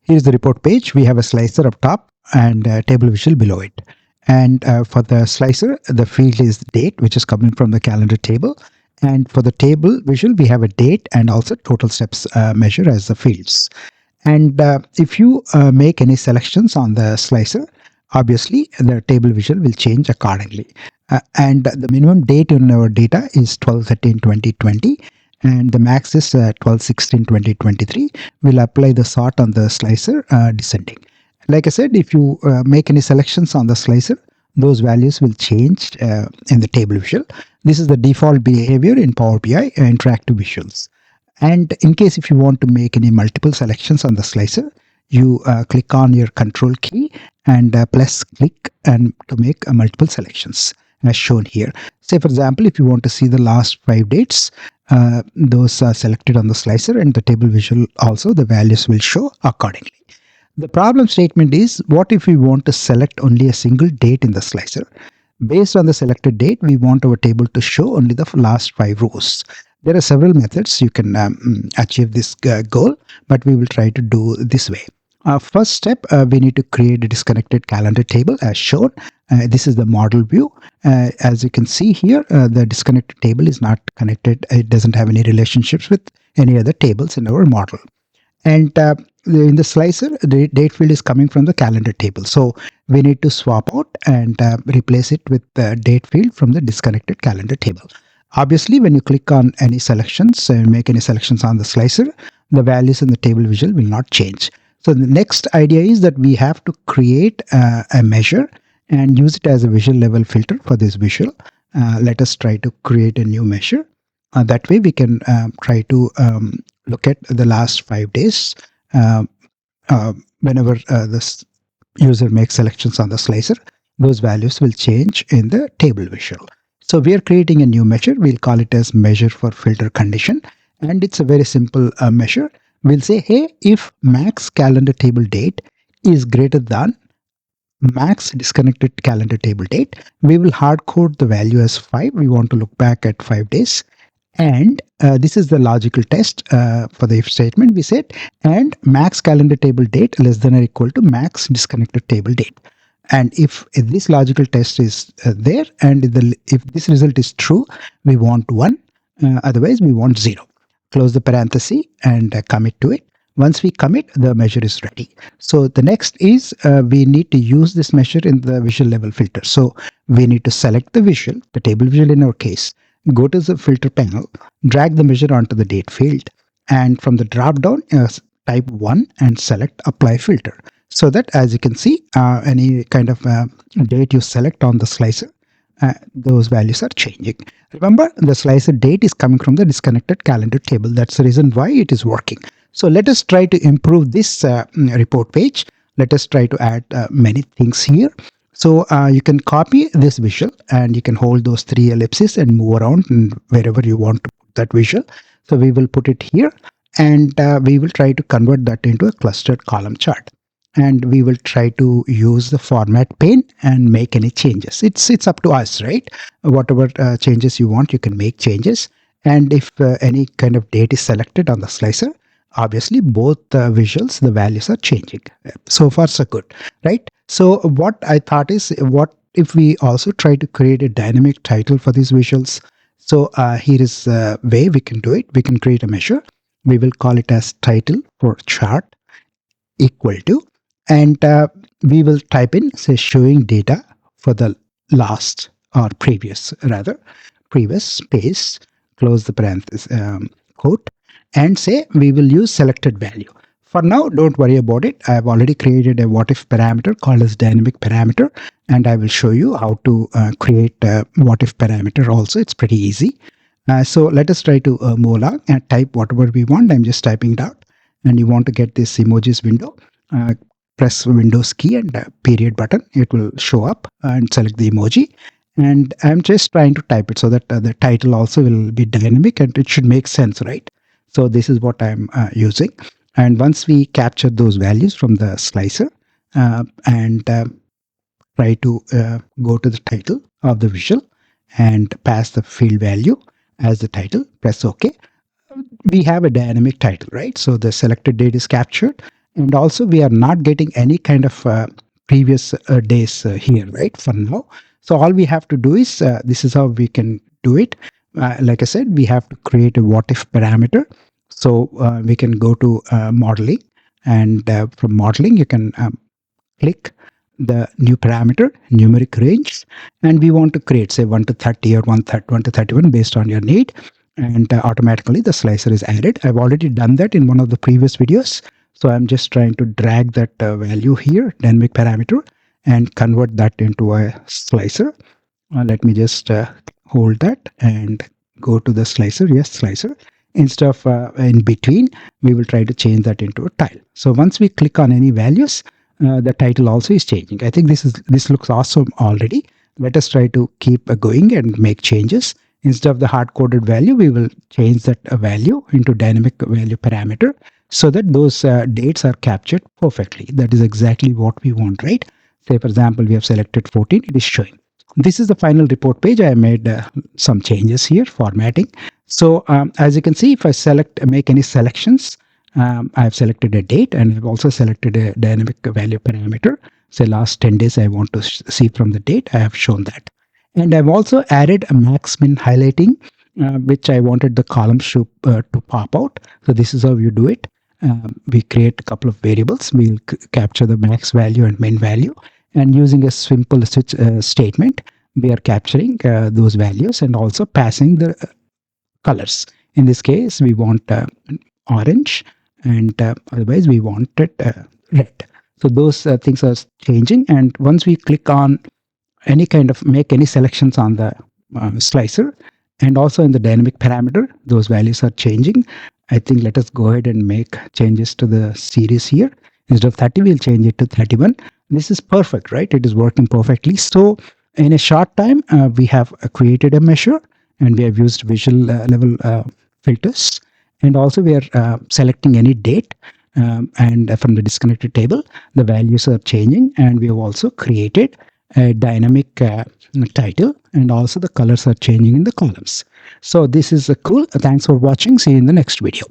Here's the report page. We have a slicer up top and a table visual below it. And for the slicer, the field is date, which is coming from the calendar table. And for the table visual, we have a date and also total steps measure as the fields. And if you make any selections on the slicer, obviously the table visual will change accordingly. And the minimum date in our data is 12/13/2020, and the max is 12/16/2023. We'll apply the sort on the slicer descending. Like I said, if you make any selections on the slicer, those values will change in the table visual. This is the default behavior in Power BI interactive visuals. And in case if you want to make any multiple selections on the slicer, you click on your control key and plus click and to make multiple selections as shown here. Say for example, if you want to see the last 5 dates, those are selected on the slicer, and the table visual also the values will show accordingly. The problem statement is, what if we want to select only a single date in the slicer? Based on the selected date, we want our table to show only the last 5 rows. There are several methods you can achieve this goal, but we will try to do this way. First step, we need to create a disconnected calendar table as shown. This is the model view. As you can see here, the disconnected table is not connected. It doesn't have any relationships with any other tables in our model. And in the slicer, the date field is coming from the calendar table. So we need to swap out and replace it with the date field from the disconnected calendar table. Obviously, when you click on any selections and make any selections on the slicer, the values in the table visual will not change. So the next idea is that we have to create a measure and use it as a visual level filter for this visual. Let us try to create a new measure. That way we can try to look at the last 5 days whenever this user makes selections on the slicer. Those values will change in the table visual. So we are creating a new measure. We'll call it as measure for filter condition. And it's a very simple measure. We'll say, hey, if max calendar table date is greater than max disconnected calendar table date, we will hard code the value as 5. We want to look back at 5 days. And this is the logical test for the if statement. We said, and max calendar table date less than or equal to max disconnected table date. And if this logical test is there, and if this result is true, we want 1. Otherwise, we want 0. Close the parenthesis and commit to it. Once we commit, the measure is ready. So the next is we need to use this measure in the visual level filter. So we need to select the visual, the table visual in our case, go to the filter panel, drag the measure onto the date field, and from the drop down, type 1 and select apply filter. So that, as you can see, any kind of date you select on the slicer, those values are changing. Remember, the slicer date is coming from the disconnected calendar table. That's the reason why it is working. So let us try to improve this report page. Let us try to add many things here. So you can copy this visual and you can hold those 3 ellipses and move around wherever you want to put that visual. So we will put it here, and we will try to convert that into a clustered column chart. And we will try to use the format pane and make any changes. It's up to us, right? Whatever changes you want, you can make changes. And if any kind of date is selected on the slicer, obviously both visuals, the values are changing. So far so good, right? So what I thought is, what if we also try to create a dynamic title for these visuals? So here is a way we can do it. We can create a measure. We will call it as title for chart equal to, and we will type in, say, showing data for the last or previous space, close the parenthesis quote, and say we will use selected value. For now, don't worry about it. I have already created a what if parameter called as dynamic parameter, and I will show you how to create a what if parameter also. It's pretty easy. So let us try to move along and type whatever we want. I'm just typing it out, and you want to get this emojis window. Press Windows key and period button. It will show up and select the emoji. And I'm just trying to type it so that the title also will be dynamic and it should make sense, right? So this is what I'm using. And once we capture those values from the slicer and try to go to the title of the visual and pass the field value, as the title, press OK. We have a dynamic title, right? So the selected date is captured, and also we are not getting any kind of previous days here, right, for now. So all we have to do is, this is how we can do it. Like I said, we have to create a what if parameter. So we can go to modeling, and from modeling you can click the new parameter, numeric range, and we want to create, say, 1 to 30 or 1 to 31 based on your need, and automatically the slicer is added. I've already done that in one of the previous videos, so I'm just trying to drag that value here, dynamic parameter, and convert that into a slicer. Let me just hold that and go to the slicer. Yes, slicer. Instead of in between, we will try to change that into a tile. So once we click on any values, the title also is changing. I think this looks awesome already. Let us try to keep going and make changes. Instead of the hard-coded value, we will change that value into dynamic value parameter so that those dates are captured perfectly. That is exactly what we want, right? Say, for example, we have selected 14. It is showing. This is the final report page. I made some changes here, formatting. So as you can see, if I make any selections, I've selected a date, and I've also selected a dynamic value parameter. Say last 10 days I want to see from the date. I have shown that. And I've also added a max min highlighting, which I wanted the columns to pop out. So this is how you do it. We create a couple of variables. We'll capture the max value and min value. And using a simple switch statement, we are capturing those values and also passing the colors. In this case, we want orange, and otherwise we want it red. So those things are changing. And once we click on any kind of make any selections on the slicer, and also in the dynamic parameter, those values are changing. I think let us go ahead and make changes to the series here. Instead of 30, we'll change it to 31. This is perfect, right? It is working perfectly. So in a short time, we have created a measure, and we have used visual level filters. And also we are selecting any date, and from the disconnected table, the values are changing. And we have also created a dynamic title, and also the colors are changing in the columns. So this is cool. Thanks for watching. See you in the next video.